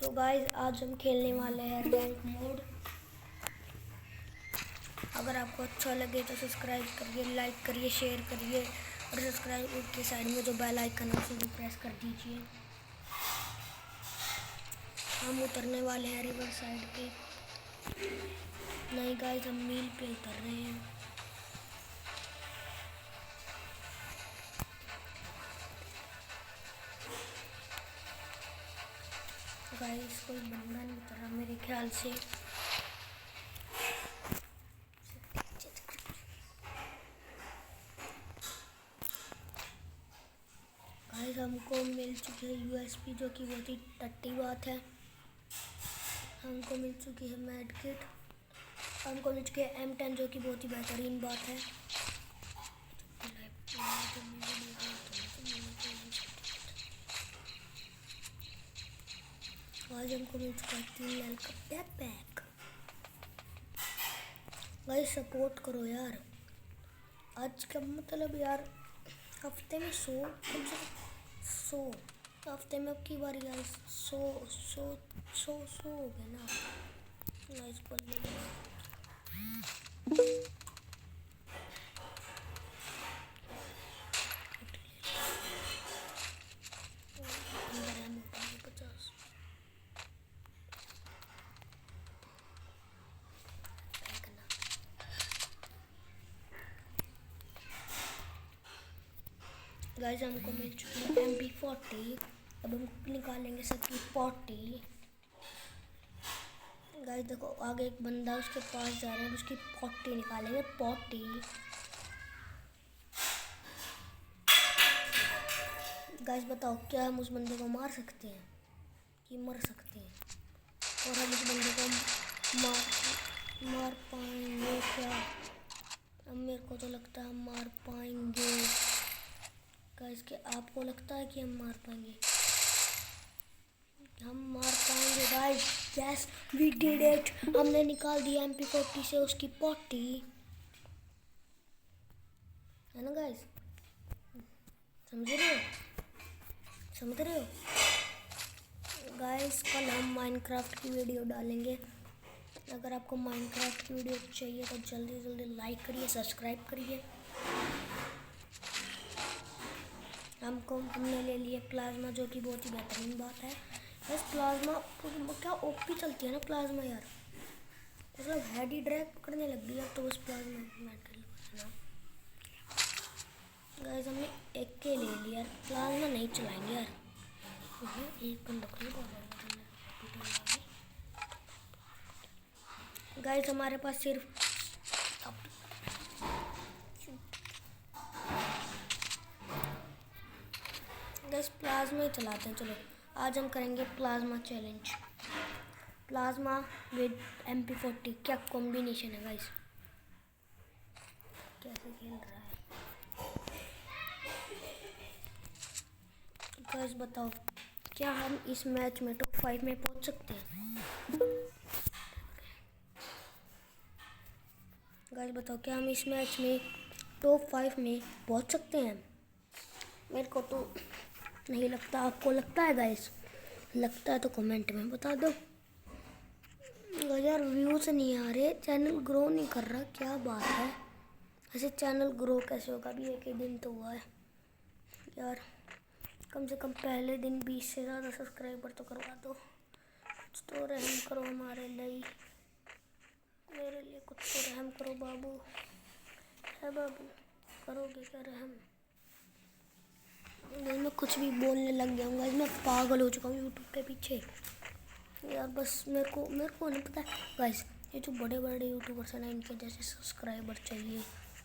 तो गाइस आज हम खेलने वाले हैं रैंक मोड। अगर आपको अच्छा लगे तो सब्सक्राइब करिए, लाइक करिए, शेयर करिए और सब्सक्राइब के साइड में जो बेल आइकन है उसे भी प्रेस कर दीजिए। हम उतरने वाले हैं रिवर साइड पे। नहीं गाइस, हम मील पे उतर रहे हैं। गाइस कोई बंदा नहीं उतरा मेरे ख्याल से। गाइस हमको मिल चुकी है यूएसपी, जो कि बहुत ही टट्टी बात है। हमको मिल चुकी है मैड किट, हमको मिल चुकी है M10, जो कि बहुत ही बेहतरीन बात है। आज हमको मिल चुका है 3 लेवल का बैकपैक। गाइस सपोर्ट करो यार। आज का मतलब यार हफ्ते में 100 हफ्ते में अब की बार यार 100 हो गए ना। गाइस गाइस हमको मिल चुकी है MP40। अब हम निकालेंगे सबकी 40। गाइस देखो आगे एक बंदा उसके पास जा रहे हैं, उसकी 40 निकालेंगे। 40 गाइस बताओ क्या हम उस बंदे को मार सकते हैं कि मर सकते हैं? और हम उस बंदे को मार पाएंगे क्या? अब मेरे को तो लगता है हम मार पाएंगे। गाइस क्या आपको लगता है कि हम मार पाएंगे? हम मार पाएंगे guys. Yes we did it. हमने निकाल दिया MP40 से उसकी 40, है ना गाइस? समझ रहे हो गाइस? कल हम माइनक्राफ्ट की वीडियो डालेंगे। अगर आपको माइनक्राफ्ट की वीडियो चाहिए तो जल्दी जल्दी लाइक करिए, सब्सक्राइब करिए। हमने ले लिए प्लाज्मा, जो कि बहुत ही बेहतरीन बात है। बस प्लाज्मा क्या ओपी चलती है ना प्लाज्मा यार, मतलब हेड ही ड्रैग पकड़ने लग गई अब तो उस प्लाज्मा मेटल ना। गाइस हमने एक के ले लिया, प्लाज्मा नहीं चलाएंगे यार। एक गाइस हमारे पास सिर्फ गाइस प्लाज्मा ही चलाते हैं। चलो आज हम करेंगे plasma challenge. Plasma with MP40 क्या कॉम्बिनेशन है गाइस? कैसे खेल रहा है गाइस? बताओ क्या हम इस मैच में टॉप 5 में पहुंच सकते हैं? गाइस बताओ क्या हम इस मैच में टॉप 5 में पहुंच सकते हैं? मेरे को तो नहीं लगता। आपको लगता है गाइस? लगता है तो कमेंट में बता दो। यार व्यूज नहीं आ रहे, चैनल ग्रो नहीं कर रहा, क्या बात है? ऐसे चैनल ग्रो कैसे होगा? अभी एक ही दिन तो हुआ है यार। कम से कम पहले दिन 20 से ज़्यादा सब्सक्राइबर तो करवा दो। कुछ तो रहम करो हमारे लिए, मेरे लिए कुछ तो रहम करो बाबू। है बाबू, करोगे क्या रहम? मैं कुछ भी बोलने लग गया हूँ, मैं पागल हो चुका हूँ यूट्यूब के पीछे यार। बस मेरे को नहीं पता गाइस, ये जो बड़े बड़े यूट्यूबर्स हैं ना, इनके जैसे सब्सक्राइबर चाहिए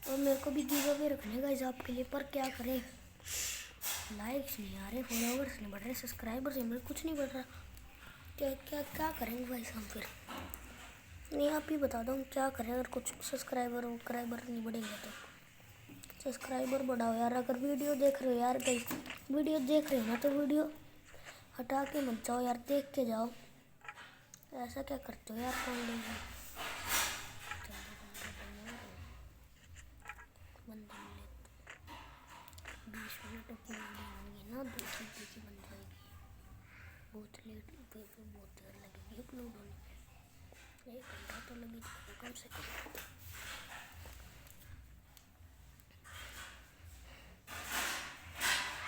और मेरे को भी गिव अवे रखने गाइस आपके लिए। पर क्या करें, लाइक्स नहीं आ रहे, फॉलोवर्स नहीं बढ़ रहे, सब्सक्राइबर्स नहीं, मेरे कुछ नहीं बढ़ रहा। क्या करेंगे गाइस हम फिर? नहीं आप ही बता दो क्या करें अगर कुछ सब्सक्राइबर नहीं बढ़ेंगे तो। सब्सक्राइबर बढ़ाओ यार। अगर वीडियो देख रहे हो यार गाइस, वीडियो देख रहे हो ना तो वीडियो हटा के मत जाओ यार, देख के जाओ। ऐसा क्या करते हो यार? कौन लेंगे बंदे मिले 20 मिनट अपनी ना, दूसरी बंद होगी। बहुत लेट बहुत देर लगेगी अपलोड होने में, 1 घंटा तो लग ही जाएगा कम से कम।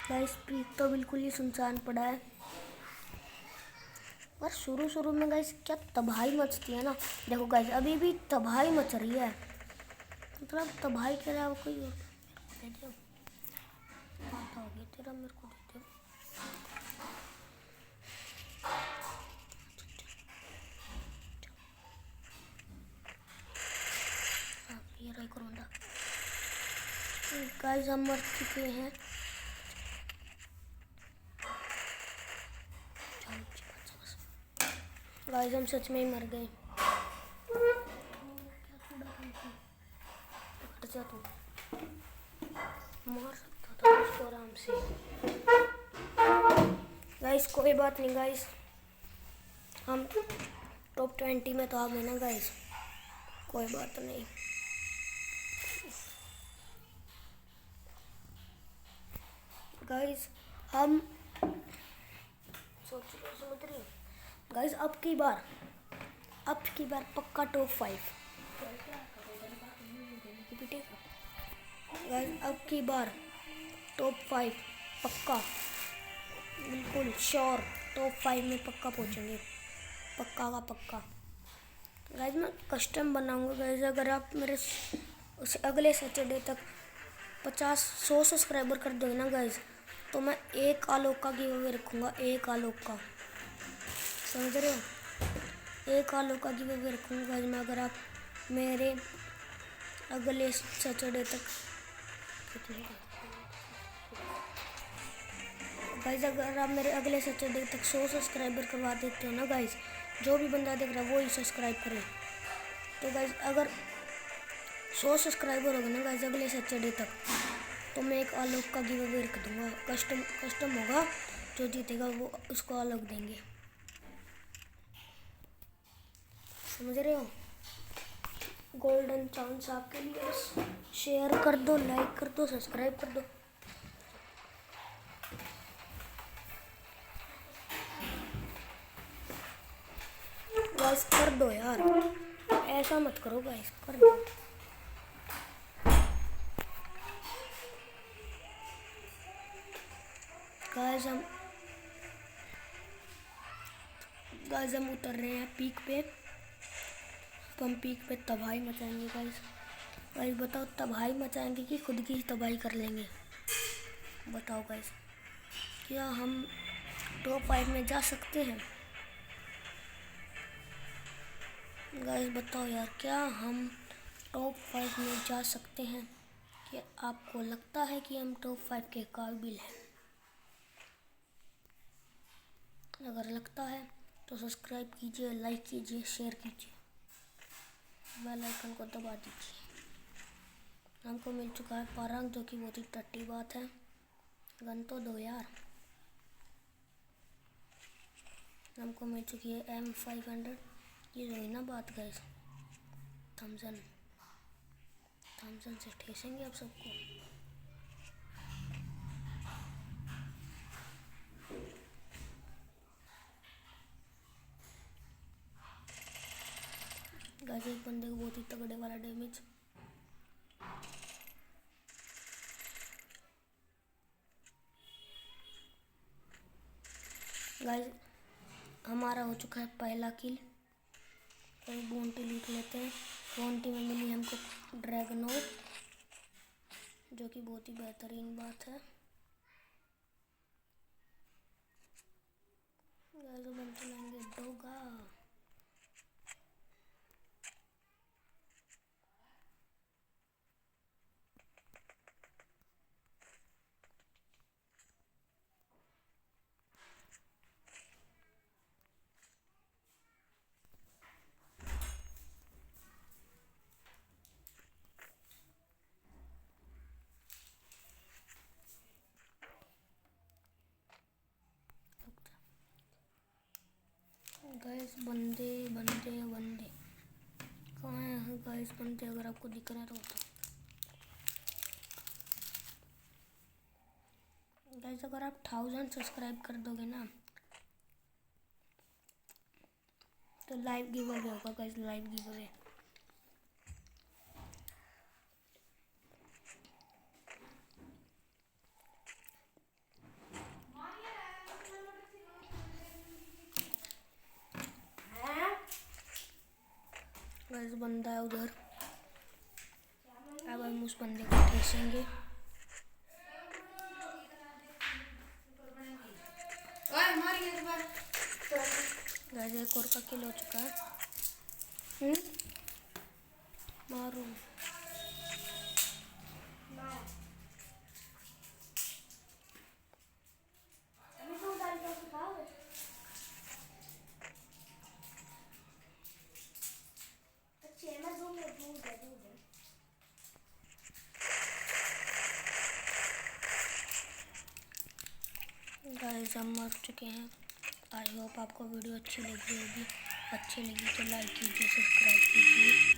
गाइस पीक तो बिल्कुल ही सुनसान पड़ा है, और शुरू में गाइस क्या तबाही मचती है ना। देखो गाइस अभी भी तबाही मच रही है, मतलब तबाही के अलावा कोई और दे दो, बात हो गई तेरा, मेरे को दे दो। ये रही करोंडा। गाइस हम मर चुके हैं, गाइस हम सच में ही मर गए। हट जा तू, मार सकता था उसको आराम से। गाइस कोई बात नहीं गाइस, हम टॉप 20 में तो आ गए ना गाइस, कोई बात नहीं। गाइस हम समझ रहे हो गाइस, अब की बार पक्का टॉप 5। गाइस अब की बार टॉप 5 पक्का, बिल्कुल श्योर, टॉप 5 में पक्का पहुंचेंगे, पक्का का पक्का। गाइस मैं कस्टम बनाऊंगा गाइस, अगर आप मेरे उस अगले सैटरडे तक 100 सब्सक्राइबर कर दोगे ना गाइस, तो मैं 1 आलोक का गिव अवे रखूँगा, 1 आलोक का, समझ रहे हो, 1 आलोक का गिव अवे रखूँगा गाइस मैं, अगर आप मेरे अगले सैटरडे तक गाइस, अगर आप मेरे अगले सैटरडे तक 100 सब्सक्राइबर करवा देते हो ना गाइस, जो भी बंदा देख रहा है वो ही सब्सक्राइब करे, तो गाइस अगर 100 सब्सक्राइबर हो गए ना गाइस अगले सैटरडे तक, तो मैं 1 आलोक का गिव अवे रख दूँगा, कस्टम होगा, जो जीतेगा वो उसको आलोक देंगे, समझ रहे हो। गोल्डन चांस आपके लिए, शेयर कर दो, लाइक कर दो, सब्सक्राइब कर दो। गाइस कर दो यार, ऐसा मत करो गाइस, कर दो। गाइस हम उतर रहे हैं पीक पे, तो हम पीक पे तबाही मचाएंगे गाइस। गाइस बताओ तबाही मचाएंगे कि खुद की तबाही कर लेंगे, बताओ गाइस, क्या हम टॉप 5 में जा सकते हैं? गाइस बताओ यार, क्या हम टॉप 5 में जा सकते हैं? क्या आपको लगता है कि हम टॉप 5 के काबिल हैं? अगर लगता है तो सब्सक्राइब कीजिए, लाइक कीजिए, शेयर कीजिए, बेल आइकन को दबा दीजिए। हमको मिल चुका है पारंग, जो कि बहुत ही टट्टी बात है, गन तो दो यार। हमको मिल चुकी है M500, ये जो है ना बात गाइस, थॉमसन से ठेसेंगे आप सबको। गाइस एक बंदे को बहुत ही तगड़े वाला डैमेज, गाइस हमारा हो चुका है पहला किल। बोनटी लूट लेते हैं, बोनटी में मिली हमको ड्रैगनोर, जो कि बहुत ही बेहतरीन बात है। गाइस बनते लेंगे डोगा, गाइस बंदे कहाँ हैं गाइस बंदे? अगर आपको दिख रहा है तो गाइस अगर आप 1000 सब्सक्राइब कर दोगे ना, तो लाइव गिव अवे होगा guys, live give away. Guys बंदा है उधर, अब हम उस बंदे को ठेसेंगे। गाइस एक और का किल हो चुका है। मारो गाइस हम मर चुके हैं। आई होप आपको वीडियो अच्छी लगी होगी। अच्छी लगी तो लाइक कीजिए, सब्सक्राइब कीजिए।